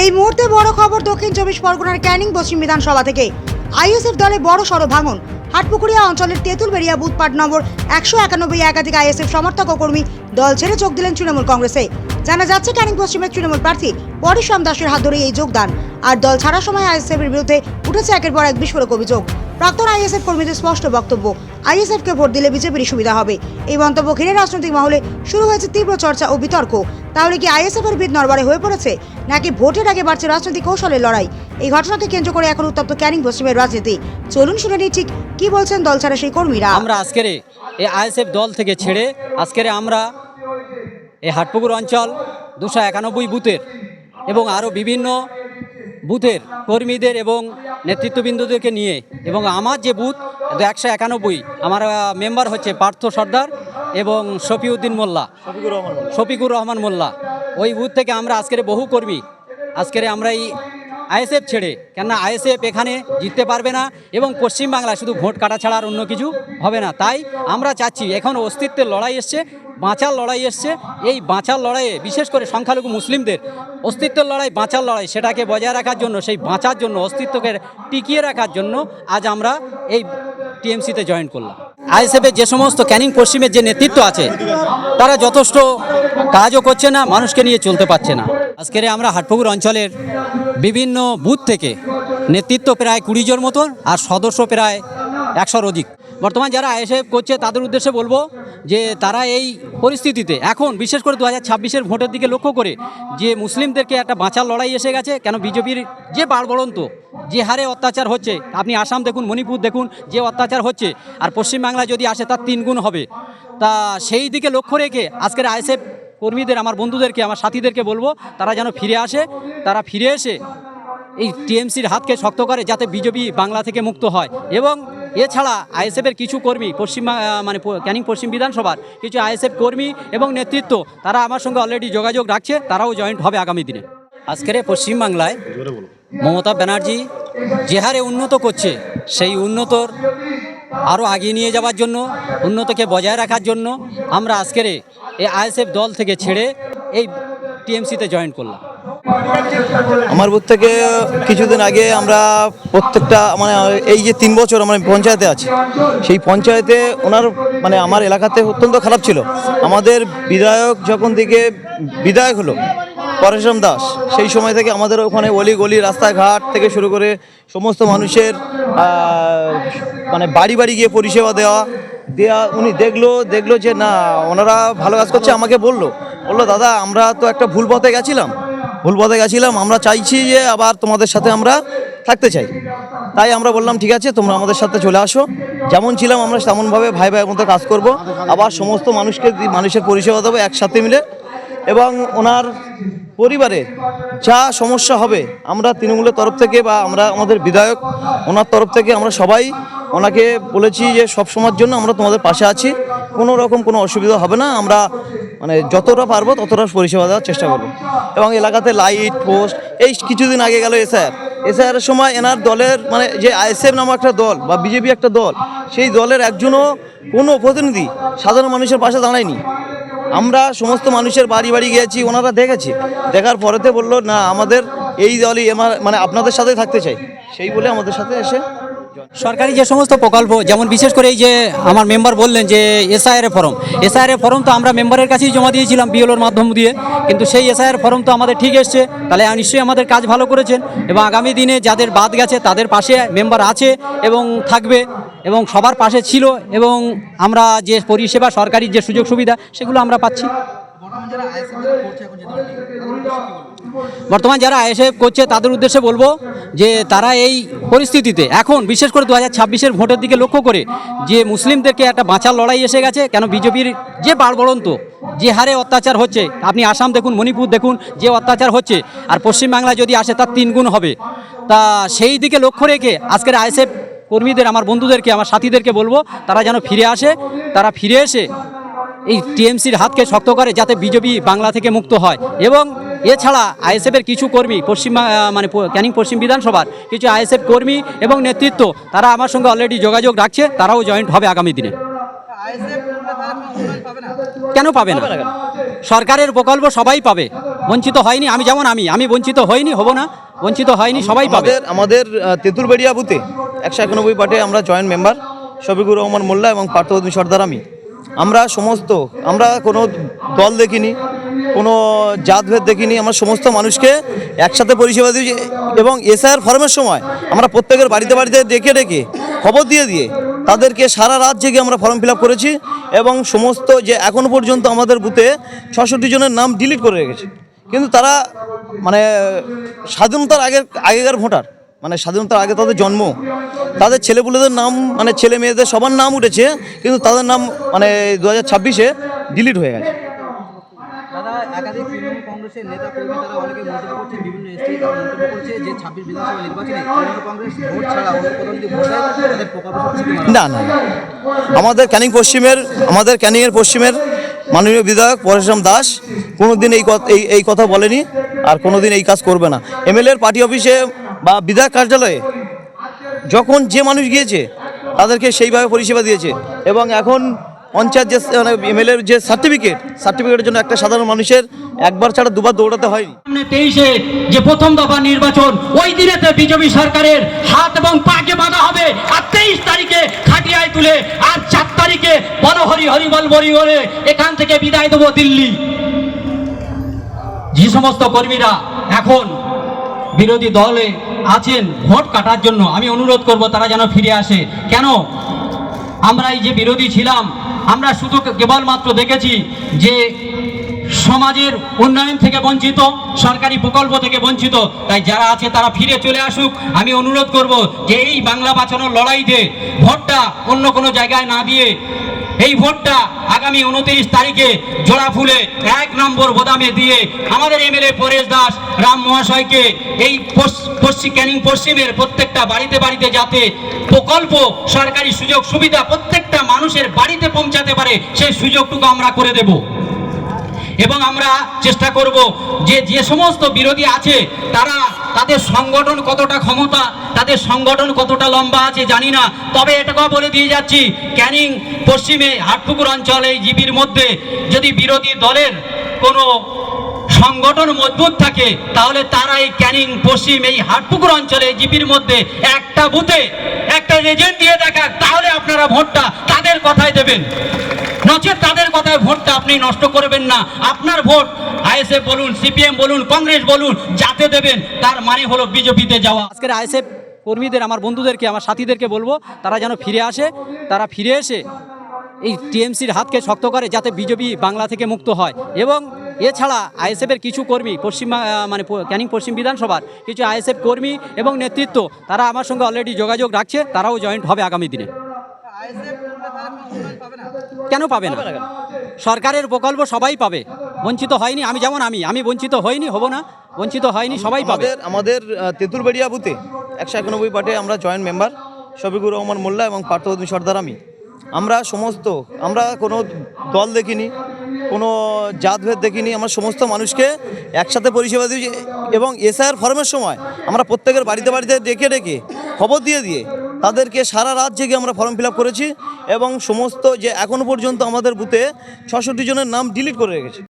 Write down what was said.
এই মুহূর্তে বড় খবর দক্ষিণ 24 পরগনার ক্যানিং পশ্চিম বিধানসভা থেকে আইএসএফ দলে বড় সড় ভাঙন। হাটপুকুরিয়া অঞ্চলের তেঁতুলবেড়িয়া বুথ পার্ট নম্বর 191 একাধিক আইএসএফ সমর্থক ও কর্মী দল ছেড়ে যোগ দিলেন তৃণমূল কংগ্রেসে। জানা যাচ্ছে ক্যানিং পশ্চিমের তৃণমূল প্রার্থী পরিশ্রম দাসের হাত ধরে এই যোগদান। আর দল ছাড়ার সময় আইএসএফের বিরুদ্ধে উঠেছে একের পর এক বিস্ফোরক অভিযোগ। প্রাক্তন আইএসএফ কর্মীদের স্পষ্ট বক্তব্য, আইএসএফকে ভোট দিলে বিজেপির সুবিধা হবে। এই মন্তব্য ঘিরে রাজনৈতিক মহলে শুরু হয়েছে তীব্র চর্চা ও বিতর্ক। তাহলে কি আইএসএফের ভিত নড়বড়ে হয়ে পড়েছে, নাকি ভোটের আগে বাড়ছে রাজনৈতিক কৌশলের লড়াই? এই ঘটনাকে কেন্দ্র করে এখন উত্তপ্ত ক্যানিং পশ্চিমের রাজনীতি। চলুন শুনে নিই ঠিক কি বলছেন দল ছাড়া সেই কর্মীরা। আমরা আজকের এই আইএসএফ দল থেকে ছেড়ে আজকের আমরা এই হাটপুকুর অঞ্চল 291 বুথের এবং আরও বিভিন্ন বুথের কর্মীদের এবং নেতৃত্ববৃন্দদেরকে নিয়ে, এবং আমার যে বুথ 191, আমার মেম্বার হচ্ছে পার্থ সর্দার এবং শফিকুর রহমান মোল্লা। ওই বুথ থেকে আমরা আজকের বহু কর্মী আজকের আমরা এই আইএসএফ ছেড়ে, কেননা আইএসএফ এখানে জিততে পারবে না এবং পশ্চিমবাংলায় শুধু ভোট কাটা ছাড়া আর অন্য কিছু হবে না। তাই আমরা চাচ্ছি, এখন অস্তিত্বের লড়াই এসছে, বাঁচার লড়াই এসছে। এই বাঁচার লড়াইয়ে বিশেষ করে সংখ্যালঘু মুসলিমদের অস্তিত্বের লড়াই, বাঁচার লড়াই, সেটাকে বজায় রাখার জন্য, সেই বাঁচার জন্য, অস্তিত্বকে টিকিয়ে রাখার জন্য আজ আমরা এই টিএমসিতে জয়েন করলাম। আইএসএফের যে সমস্ত ক্যানিং পশ্চিমের যে নেতৃত্ব আছে তারা যথেষ্ট কাজও করছে না, মানুষকে নিয়ে চলতে পারছে না। আজকের আমরা হাটপুকুর অঞ্চলের বিভিন্ন বুথ থেকে নেতৃত্ব প্রায় 20 জন মতন আর সদস্য প্রায় 100-র অধিক। বর্তমান যারা আইএসএফ করছে তাদের উদ্দেশ্যে বলবো যে তারা এই পরিস্থিতিতে এখন বিশেষ করে 2026-এর ভোটের দিকে লক্ষ্য করে যে মুসলিমদেরকে একটা বাঁচার লড়াই এসে গেছে। কেন বিজেপির যে বাড়বড়ন্ত যে হারে অত্যাচার হচ্ছে, আপনি আসাম দেখুন, মণিপুর দেখুন, যে অত্যাচার হচ্ছে, আর পশ্চিমবাংলা যদি আসে তার 3 গুণ হবে। তা সেই দিকে লক্ষ্য রেখে আজকের আইএসএফ কর্মীদের, আমার বন্ধুদেরকে, আমার সাথীদেরকে বলবো তারা যেন ফিরে আসে। তারা ফিরে এসে এই টিএমসির হাতকে শক্ত করে, যাতে বিজেপি বাংলা থেকে মুক্ত হয়। এবং এছাড়া আইএসএফের কিছু কর্মী ক্যানিং পশ্চিম বিধানসভার কিছু আইএসএফ কর্মী এবং নেতৃত্ব, তারা আমার সঙ্গে অলরেডি যোগাযোগ রাখছে, তারাও জয়েন্ট হবে আগামী দিনে। আজকের পশ্চিমবাংলায় মমতা ব্যানার্জি যে হারে উন্নত করছে, সেই উন্নতর আরও আগিয়ে নিয়ে যাওয়ার জন্য, উন্নতকে বজায় রাখার জন্য আমরা আজকের এই আইএসএফ দল থেকে ছেড়ে এই টিএমসিতে জয়েন করলাম। আমার বুথ থেকে কিছুদিন আগে আমরা প্রত্যেকটা এই যে 3 বছর আমরা পঞ্চায়েতে আছি, সেই পঞ্চায়েতে ওনার আমার এলাকাতে অত্যন্ত খারাপ ছিল। আমাদের বিধায়ক যখন থেকে বিধায়ক হলো পরিশ্রম দাস, সেই সময় থেকে আমাদের ওখানে অলি গলি, রাস্তাঘাট থেকে শুরু করে সমস্ত মানুষের বাড়ি বাড়ি গিয়ে পরিষেবা দেওয়া উনি দেখলো যে না, ওনারা ভালো কাজ করছে। আমাকে বললো দাদা, আমরা তো একটা ভুল পথে গেছিলাম, আমরা চাইছি যে আবার তোমাদের সাথে আমরা থাকতে চাই। তাই আমরা বললাম ঠিক আছে, তোমরা আমাদের সাথে চলে আসো, যেমন ছিলাম আমরা তেমনভাবে ভাই ভাইয়ের মতো কাজ করব, আবার সমস্ত মানুষের পরিষেবা দেবো একসাথে মিলে। এবং ওনার পরিবারে যা সমস্যা হবে, আমরা তৃণমূলের তরফ থেকে বা আমাদের বিধায়ক ওনার তরফ থেকে আমরা সবাই ওনাকে বলেছি যে সব সময়ের জন্য আমরা তোমাদের পাশে আছি, কোনো রকম কোনো অসুবিধা হবে না। আমরা যতটা পারবো ততটা পরিষেবা দেওয়ার চেষ্টা করবো। এবং এলাকাতে লাইট পোস্ট, এই কিছুদিন আগে গেল এসআইআরের সময় এনার দলের যে আইএসএফ নামক একটা দল বা বিজেপি একটা দল, সেই দলের একজনও কোনো প্রতিনিধি সাধারণ মানুষের পাশে দাঁড়ায়নি। আমরা সমস্ত মানুষের বাড়ি বাড়ি গিয়েছি, ওনারা দেখার পরেতে বললো না, আমাদের এই দলই আপনাদের সাথে থাকতে চাই, সেই বলে আমাদের সাথে এসে সরকারি যে সমস্ত প্রকল্প, যেমন বিশেষ করে এই যে আমার মেম্বার বললেন যে এসআইআর ফর্ম তো আমরা মেম্বারের কাছেই জমা দিয়েছিলাম বিএলওর মাধ্যম দিয়ে, কিন্তু সেই এসআইআর ফর্ম তো আমাদের ঠিক এসছে। তাহলে নিশ্চয়ই আমাদের কাজ ভালো করেছেন, এবং আগামী দিনে যাদের বাদ গেছে তাদের পাশে মেম্বার আছে এবং থাকবে, এবং সবার পাশে ছিল, এবং আমরা যে পরিষেবা, সরকারি যে সুযোগ সুবিধা, সেগুলো আমরা পাচ্ছি। বর্তমান যারা আইএসএফ করছে তাদের উদ্দেশ্যে বলবো যে তারা এই পরিস্থিতিতে এখন বিশেষ করে 2026-এর ভোটের দিকে লক্ষ্য করে যে মুসলিমদেরকে একটা বাঁচার লড়াই এসে গেছে। কেন বিজেপির যে বাড়বড়ন্ত যে হারে অত্যাচার হচ্ছে, আপনি আসাম দেখুন, মণিপুর দেখুন, যে অত্যাচার হচ্ছে, আর পশ্চিমবাংলা যদি আসে তার 3 গুণ হবে। তা সেই দিকে লক্ষ্য রেখে আজকের আইএসএফ কর্মীদের, আমার বন্ধুদেরকে, আমার সাথীদেরকে বলবো তারা যেন ফিরে আসে। তারা ফিরে এসে এই টিএমসির হাতকে শক্ত করে, যাতে বিজেপি বাংলা থেকে মুক্ত হয়। এবং এছাড়া আইএসএফের কিছু কর্মী ক্যানিং পশ্চিম বিধানসভার কিছু আইএসএফ কর্মী এবং নেতৃত্ব, তারা আমার সঙ্গে অলরেডি যোগাযোগ রাখছে, তারাও জয়েন্ট হবে আগামী দিনে। কেন পাবে না? সরকারের প্রকল্প সবাই পাবে, বঞ্চিত হয়নি। আমি যেমন আমি বঞ্চিত হইনি, হব না, বঞ্চিত হয়নি, সবাই পাবে। আমাদের তেঁতুলবেড়িয়া বুথে 191 পার্টে আমরা জয়েন্ট মেম্বার শফিকুর রহমান মোল্লা এবং পার্থবর্তী সর্দার আমরা কোনো দল দেখিনি, কোনো জাতভেদ দেখিনি, আমরা সমস্ত মানুষকে একসাথে পরিষেবা দিয়েছি এবং এসআইআর ফর্মের সময় আমরা প্রত্যেকের বাড়িতে বাড়িতে ডেকে খবর দিয়ে তাদেরকে সারা রাত জেগে আমরা ফর্ম ফিল আপ করেছি এবং সমস্ত যে এখনও পর্যন্ত আমাদের বুথে 66 জনের নাম ডিলিট করে রেখেছে। কিন্তু তারা মানে স্বাধীনতার আগেকার ভোটার, মানে স্বাধীনতার আগে তাদের জন্ম, তাদের ছেলেপুলেদের নাম মানে ছেলে মেয়েদের সবার নাম উঠেছে, কিন্তু তাদের নাম মানে 2026-এ ডিলিট হয়ে গেছে। দাদা, একাধিক তৃণমূল কংগ্রেসের নেতা কর্মী তারা অনেকে মন্তব্য করছে, বিভিন্ন স্টেটে তারা মন্তব্য করছে যে 26 বিধানসভা নির্বাচনে তৃণমূল কংগ্রেস ভোট ছাড়া অন্য কোথাও যদি ভোট দেয় তাদের প্রকল্প না, আমাদের ক্যানিংয়ের পশ্চিমের মাননীয় বিধায়ক পরেশরাম দাস কোনোদিন এই কথা বলেনি আর কোনোদিন এই কাজ করবে না। এমএলএর পার্টি অফিসে বা বিধায়ক কার্যালয়ে যখন যে মানুষ গিয়েছে তাদেরকে সেইভাবে পরিষেবা দিয়েছে এবং এখন পঞ্চায়েত যে এমএলএর যে সার্টিফিকেটের জন্য একটা সাধারণ মানুষের একবার ছাড়া দুবার দৌড়াতে হয়নি। 23-এ যে প্রথম দফা নির্বাচন, ওই দিনেতে বিজেপি সরকারের হাত এবং পাকে বাঁধা হবে। আর 23 তারিখে খাটিয়ায় তুলে আর 4 তারিখে বনহরি হরিবল বলি বলে এখান থেকে বিদায় দেবো দিল্লি। যে সমস্ত কর্মীরা এখন বিরোধী দলে আছেন ভোট কাটার জন্য, আমি অনুরোধ করব তারা যেন ফিরে আসে। কেন? আমরা এই যে বিরোধী ছিলাম, আমরা শুধু কেবলমাত্র দেখেছি যে সমাজের উন্নয়ন থেকে বঞ্চিত, সরকারি প্রকল্প থেকে বঞ্চিত। তাই যারা আছে তারা ফিরে চলে আসুক। আমি অনুরোধ করব যে এই বাংলা বাঁচানোর লড়াইতে ভোটটা অন্য কোনো জায়গায় না দিয়ে এই ভোটটা আগামী 29 তারিখে জোড়া ফুলে 1 নম্বর বোতামে দিয়ে আমাদের এমএলএ পরেশ দাস রাম মহাশয়কে এই ক্যানিং পশ্চিমের প্রত্যেকটা বাড়িতে বাড়িতে যাতে প্রকল্প সরকারি সুযোগ সুবিধা প্রত্যেকটা মানুষের বাড়িতে পৌঁছাতে পারে সেই সুযোগটুকু আমরা করে দেব। এবং আমরা চেষ্টা করব যে সমস্ত বিরোধী আছে তারা তাদের সংগঠন কতটা ক্ষমতা, তাদের সংগঠন কতটা লম্বা আছে জানি না, তবে এটাকেও বলে দিয়ে যাচ্ছি ক্যানিং পশ্চিমে হাটপুকুর অঞ্চলে জিপির মধ্যে যদি বিরোধী দলের কোনো সংগঠন মজবুত থাকে তাহলে তারা এই ক্যানিং পশ্চিম এই হাটপুকুর অঞ্চলে জিপির মধ্যে একটা বুথে একটা এজেন্ট দিয়ে দেখাক, তাহলে আপনারা ভোটটা তাদের কথায় দেবেন। নচেত তাদের কথায় ভোটটা আপনি নষ্ট করবেন না। আপনার ভোট আইএসএফ বলুন, সিপিএম বলুন, কংগ্রেস বলুন, যাতে দেবেন তার মানে হলো বিজেপিতে যাওয়া। আজকের আইএসএফ কর্মীদের, আমার বন্ধুদেরকে, আমার সাথীদেরকে বলবো তারা যেন ফিরে আসে, তারা ফিরে এসে এই টিএমসির হাতকে শক্ত করে যাতে বিজেপি বাংলা থেকে মুক্ত হয়। এবং এছাড়া আইএসএফের কিছু কর্মী ক্যানিং পশ্চিম বিধানসভার কিছু আইএসএফ কর্মী এবং নেতৃত্ব তারা আমার সঙ্গে অলরেডি যোগাযোগ রাখছে, তারাও জয়েন্ট হবে আগামী দিনে। কেন পাবে না? সরকারের প্রকল্প সবাই পাবে, বঞ্চিত হয়নি। আমি যেমন আমি বঞ্চিত হইনি, হব না, বঞ্চিত হয়নি, সবাই পাবে। আমাদের তেঁতুলবেড়িয়া বুথে 191 পার্টে আমরা জয়েন্ট মেম্বার শফিকুর রহমান মোল্লা এবং পার্থবর্তী সর্দার আমরা কোনো দল দেখিনি, কোনো জাতভেদ দেখিনি, আমরা সমস্ত মানুষকে একসাথে পরিষেবা দিয়েছি এবং এসআইআর ফর্মের সময় আমরা প্রত্যেকের বাড়িতে বাড়িতে ডেকে খবর দিয়ে তাদেরকে সারা রাত জেগে আমরা ফর্ম ফিল আপ করেছি এবং সমস্ত যে এখনও পর্যন্ত আমাদের বুথে 66 জনের নাম ডিলিট করে রেখেছে।